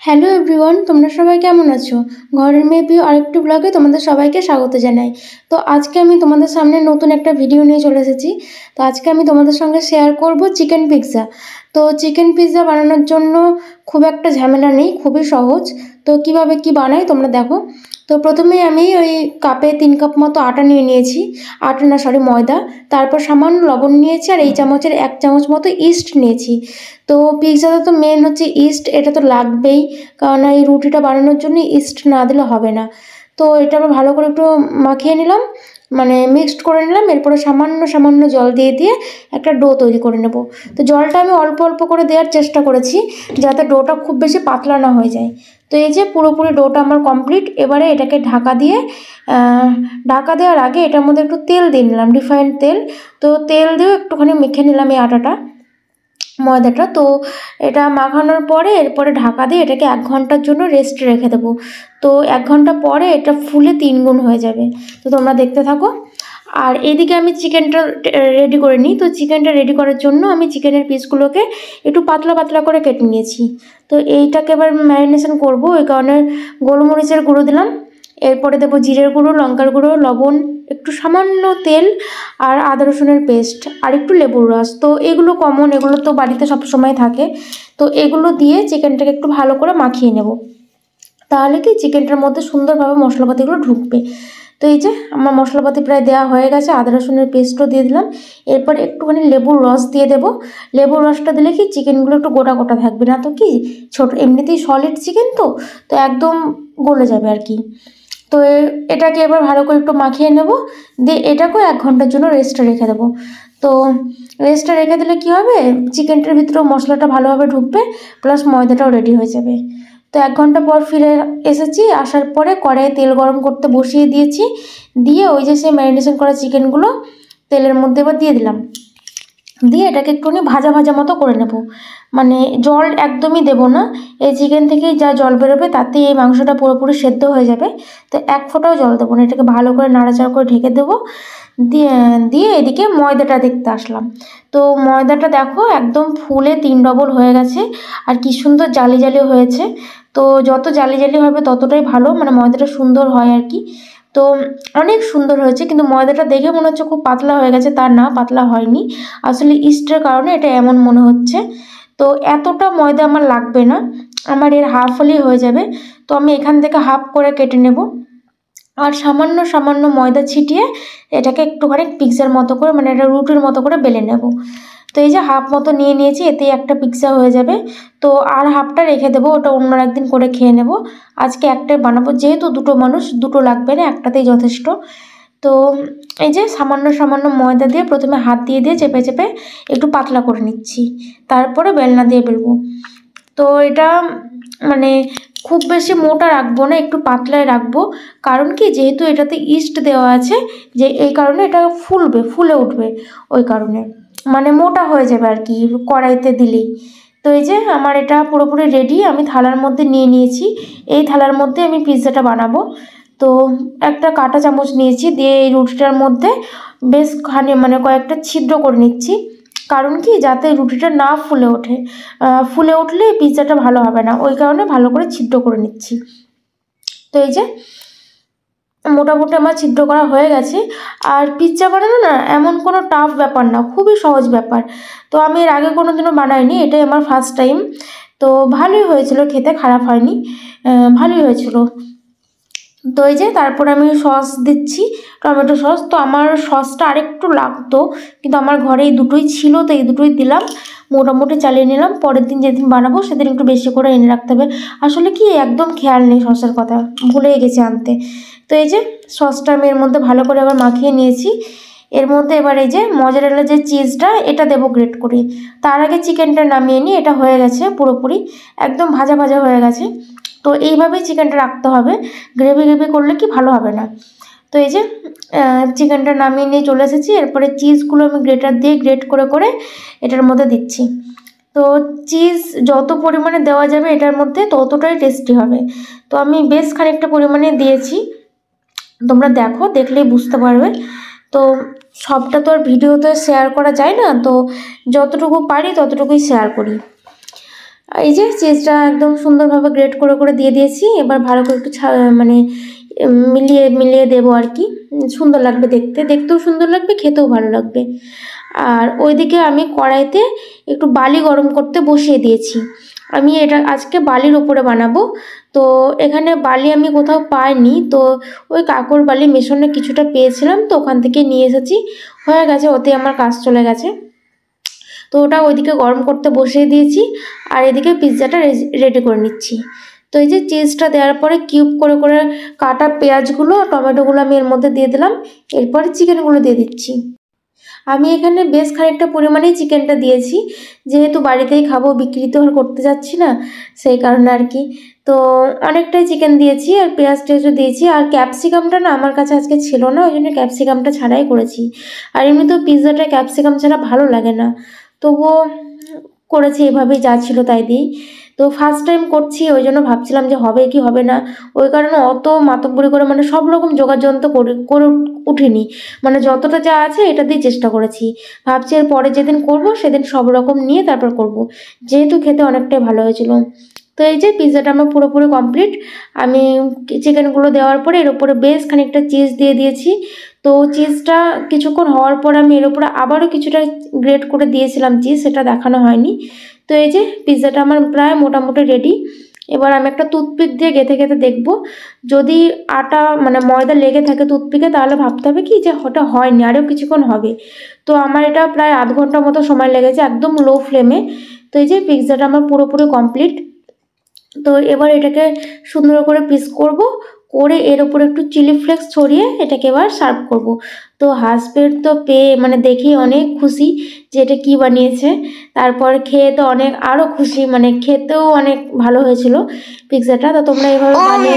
Hello everyone, তোমরা সবাই কেমন আছো? ঘরের মেয়ে প্রিয় আরেকটি ব্লগে তোমাদের সবাইকে স্বাগত জানাই। তো আজকে আমি তোমাদের সামনে নতুন একটা ভিডিও নিয়ে চলে এসেছি। তো আজকে আমি তোমাদের সঙ্গে শেয়ার করব চিকেন পিৎজা। তো চিকেন পিৎজা বানানোর জন্য খুব একটা ঝামেলা নেই, খুবই সহজ। তো কিভাবে কি বানাই তোমরা দেখো। তো প্রথমে আমি ওই কাপে 3 কাপ মতো আটা নিয়ে নিয়েছি, ময়দা। তারপর সামান্য লবণ নিয়েছি, আর এই চামচের 1 চামচ মতো ইস্ট নিয়েছি। তো পিৎজাতে তো মেন হচ্ছে ইস্ট, এটা তো লাগবেই, কারণ এই রুটিটা বানানোর জন্য ইস্ট না দিলে হবে না। তো এটা আবার ভালো করে একটু মাখিয়ে নিলাম, মানে মিক্সড করে নিলাম। এরপরে সামান্য সামান্য জল দিয়ে দিয়ে একটা ডো তৈরি করে নেব। তো জলটা আমি অল্প অল্প করে দেওয়ার চেষ্টা করেছি, যাতে ডোটা খুব বেশি পাতলা না হয়ে যায়। তো এই যে পুরোপুরি ডোটা আমার কমপ্লিট। এবারে এটাকে ঢাকা দেওয়ার আগে এটার মধ্যে একটু তেল দিয়ে নিলাম, রিফাইন্ড তেল। তো তেল দিয়েও একটুখানি মেখে নিলাম এই ময়দাটা। তো এটা মাখানোর পরে এরপরে ঢাকা দিয়ে এটাকে 1 ঘন্টার জন্য রেস্টে রেখে দেবো। তো 1 ঘন্টা পরে এটা ফুলে 3 গুণ হয়ে যাবে। তো তোমরা দেখতে থাকো। আর এদিকে আমি চিকেনটা রেডি করে নিই। তো চিকেনটা রেডি করার জন্য আমি চিকেনের পিসগুলোকে একটু পাতলা পাতলা করে কেটে নিয়েছি। তো এইটাকে এবার ম্যারিনেশন করবো, ওই কারণে গোলমরিচের গুঁড়ো দিলাম, এরপরে দেবো জিরের গুঁড়ো, লঙ্কার গুঁড়ো, লবণ, একটু সামান্য তেল, আর আদা রসুনের পেস্ট, আর একটু লেবুর রস। তো এগুলো কমন, এগুলো তো বাড়িতে সব সময় থাকে। তো এগুলো দিয়ে চিকেনটাকে একটু ভালো করে মাখিয়ে নেব, তাহলে কি চিকেনটার মধ্যে সুন্দরভাবে মশলাপাতিগুলো ঢুকবে। তো এই যে আমার মশলাপাতি প্রায় দেওয়া হয়ে গেছে, আদা রসুনের পেস্টও দিয়ে দিলাম। এরপর একটুখানি লেবুর রস দিয়ে দেবো। লেবুর রসটা দিলে কি চিকেনগুলো একটু গোটা গোটা থাকবে, না তো কি ছোটো এমনিতেই সলিড চিকেন, তো একদম গলে যাবে আর কি। তো এটাকে এবার ভালো করে একটু মাখিয়ে নেব, দিয়ে এটাকেও 1 ঘন্টার জন্য রেস্টে রেখে দেবো। তো রেস্টে রেখে দিলে কি হবে, চিকেনটার ভিতরেও মশলাটা ভালোভাবে ঢুকবে, প্লাস ময়দাটাও রেডি হয়ে যাবে। তো 1 ঘন্টা পর ফিরে এসেছি। আসার পরে কড়াইয়ে তেল গরম করতে বসিয়ে দিয়েছি, দিয়ে ওই যে সেই ম্যারিনেশন করা চিকেনগুলো তেলের মধ্যে এবার দিয়ে দিলাম, দিয়ে এটাকে একটুখানি ভাজা ভাজা মতো করে নেব। মানে জল একদমই দেব না, এই চিকেন থেকেই যা জল বেরোবে তাতেই এই মাংসটা পুরোপুরি সেদ্ধ হয়ে যাবে। তো 1 ফোঁটাও জল দেবো না, এটাকে ভালো করে নাড়াচাড়া করে ঢেকে দেবো। দিয়ে দিয়ে এদিকে ময়দাটা দেখতে আসলাম। তো ময়দাটা দেখো একদম ফুলে 3 ডবল হয়ে গেছে, আর কি সুন্দর জালি জালি হয়েছে। তো যত জালি জালি হবে ততটাই ভালো, মানে ময়দাটা সুন্দর হয় আর কি। তো অনেক সুন্দর হয়েছে, কিন্তু ময়দাটা দেখে মনে হচ্ছে খুব পাতলা হয়ে গেছে, তা না, পাতলা হয়নি। আসলে ইস্টের কারণে এটা এমন মনে হচ্ছে। তো এতটা ময়দা আমার লাগবে না, আমার এর হাফ হলেই হয়ে যাবে। তো আমি এখান থেকে হাফ করে কেটে নেব, আর সামান্য সামান্য ময়দা ছিটিয়ে এটাকে একটুখানি পিৎজার মতো করে, মানে এটা রুটির মতো করে বেলে নেব। তো এই যে হাফ মতো নিয়ে নিয়েছি, এতেই একটা পিৎজা হয়ে যাবে। তো আর হাফটা রেখে দেবো, ওটা অন্য একদিন করে খেয়ে নেব। আজকে একটাই বানাবো, যেহেতু দুটো মানুষ, দুটো লাগবে না, একটাতেই যথেষ্ট। তো এই যে সামান্য সামান্য ময়দা দিয়ে প্রথমে হাত দিয়ে দিয়ে চেপে চেপে একটু পাতলা করে নিচ্ছি, তারপরে বেলনা দিয়ে বেলবো। তো এটা মানে খুব বেশি মোটা রাখবো না, একটু পাতলায় রাখবো। কারণ কি, যেহেতু এটাতে ইস্ট দেওয়া আছে, যে এই কারণে এটা ফুলে উঠবে, ওই কারণে মানে মোটা হয়ে যাবে আর কি কড়াইতে দিলেই। তো এই যে আমার এটা পুরোপুরি রেডি, আমি থালার মধ্যে নিয়ে নিয়েছি। এই থালার মধ্যে আমি পিৎজাটা বানাবো। তো একটা কাঁটা চামচ নিয়েছি, দিয়ে এই রুটিটার মধ্যে বেশ মানে কয়েকটা ছিদ্র করে নিচ্ছি। কারণ কি, যাতে রুটিটা না ফুলে ওঠে, ফুলে উঠলে পিৎজাটা ভালো হবে না, ওই কারণে ভালো করে ছিদ্র করে নিচ্ছি। তো এই যে মোটামুটি আমার ছিদ্র করা হয়ে গেছে। আর পিৎজা বানানো না এমন কোনো টাফ ব্যাপার না, খুবই সহজ ব্যাপার। তো আমি এর আগে কোনো দিনও বানাইনি, এটাই আমার ফার্স্ট টাইম। তো ভালোই হয়েছিল খেতে, খারাপ হয়নি, ভালোই হয়েছিল। তো এই যে তারপর আমি সস দিচ্ছি, টমেটো সস। তো আমার সসটা আরেকটু লাগতো, কিন্তু আমার ঘরে এই দুটোই ছিল, তো এই দুটোই দিলাম, মোটামুটি চালিয়ে নিলাম। পরের দিন যেদিন বানাবো সেদিন একটু বেশি করে এনে রাখতে হবে। আসলে কি একদম খেয়াল নেই সসের কথা, ভুলেই গেছি আনতে। তো এই যে সসটা আমি এর মধ্যে ভালো করে আবার মাখিয়ে নিয়েছি। এর মধ্যে এবার এই যে মজারেলা যে চিজটা, এটা দেবো গ্রেট করে। তার আগে চিকেনটা নামিয়ে নিই, এটা হয়ে গেছে পুরোপুরি, একদম ভাজা ভাজা হয়ে গেছে। তো এইভাবেই চিকেনটা রাখতে হবে, গ্রেভি গ্রেভি করলে কি ভালো হবে না। তো এই যে চিকেনটা নামিয়ে নিয়ে চলে এসেছি। এরপরে চিজগুলো আমি গ্রেটার দিয়ে গ্রেট করে করে এটার মধ্যে দিচ্ছি। তো চিজ যত পরিমাণে দেওয়া যাবে এটার মধ্যে ততটাই টেস্টি হবে। তো আমি বেশ খানিকটা পরিমাণে দিয়েছি, তোমরা দেখো, দেখলেই বুঝতে পারবে। তো সবটা তো আর ভিডিওতে শেয়ার করা যায় না, তো যতটুকু পারি ততটুকুই শেয়ার করি। এই যে চিজটা একদম সুন্দরভাবে গ্রেট করে করে দিয়ে দিয়েছি। এবার ভালো করে একটু মানে মিলিয়ে মিলিয়ে দেবো আর কি। সুন্দর লাগবে দেখতে, দেখতেও সুন্দর লাগবে, খেতেও ভালো লাগবে। আর ওইদিকে আমি কড়াইতে একটু বালি গরম করতে বসিয়ে দিয়েছি। আমি এটা আজকে বালির ওপরে বানাবো। তো এখানে বালি আমি কোথাও পাইনি, তো ওই কাকর বালি মেশানো কিছুটা পেয়েছিলাম, তো ওখান থেকে নিয়ে এসেছি। হয়ে গেছে, ওতে আমার কাজ চলে গেছে। তো ওটা ওইদিকে গরম করতে বসিয়ে দিয়েছি, আর এদিকে পিৎজাটা রেডি করে নিচ্ছি। তো এই যে চিজটা দেওয়ার পরে কিউব করে করে কাটা পেঁয়াজগুলো টমেটোগুলো আমি এর মধ্যে দিয়ে দিলাম। এরপরে চিকেনগুলো দিয়ে দিচ্ছি। আমি এখানে বেশ খানিকটা পরিমাণেই চিকেনটা দিয়েছি, যেহেতু বাড়িতেই খাবো, বিক্রি তো আর করতে যাচ্ছি না, সেই কারণে আর কি। তো অনেকটাই চিকেন দিয়েছি, আর পেঁয়াজ টেয়াজও দিয়েছি। আর ক্যাপসিকামটা না আমার কাছে আজকে ছিল না, ওই জন্য ক্যাপসিকামটা ছাড়াই করেছি। আর এমনি তো পিৎজাটা ক্যাপসিকাম ছাড়া ভালো লাগে না, তবুও করেছি এভাবেই, যা ছিল তাই দিয়েই। তো ফার্স্ট টাইম করছি, ওই জন্য ভাবছিলাম যে হবে কি হবে না, ওই কারণে অত মাতব্বরি করে মানে সব রকম যোগাযন্ত্র করে উঠিনি। মানে যতটা যা আছে এটা দিয়ে চেষ্টা করেছি। ভাবছি এর পরে যেদিন করব সেদিন সব রকম নিয়ে তারপর করব, যেহেতু খেতে অনেকটাই ভালো হয়েছিল। তো এই যে পিৎজাটা আমার পুরোপুরি কমপ্লিট। আমি চিকেনগুলো দেওয়ার পরে এর উপরে বেশ খানিকটা চিজ দিয়ে দিয়েছি। তো চিজটা কিছুক্ষণ হওয়ার পর আমি এর উপরে আবারও কিছুটা গ্রেট করে দিয়েছিলাম চিজ, সেটা দেখানো হয়নি। তো এই যে পিৎজাটা আমার প্রায় মোটামুটি রেডি। এবার আমি একটা টুথপিক দিয়ে গেঁথে গেঁথে দেখবো, যদি আটা মানে ময়দা লেগে থাকে টুথপিকে, তাহলে ভাবতে হবে কি যে ওটা হয়নি, আরও কিছুক্ষণ হবে। তো আমার এটা প্রায় আধ ঘন্টা মতো সময় লেগেছে, একদম লো ফ্লেমে। তো এই যে পিৎজাটা আমার পুরোপুরি কমপ্লিট। তো এবার এটাকে সুন্দর করে পিস করব, করে এর উপরে একটু চিলি ফ্লেক্স ছড়িয়ে এটাকে এবার সার্ভ করব। তো হাজবেন্ড তো পেয়ে মানে দেখেই অনেক খুশি যে এটা কী বানিয়েছে। তারপর খেয়ে তো অনেক আরও খুশি, মানে খেতেও অনেক ভালো হয়েছিল পিৎজাটা। তো তোমরা এভাবে বানিয়ে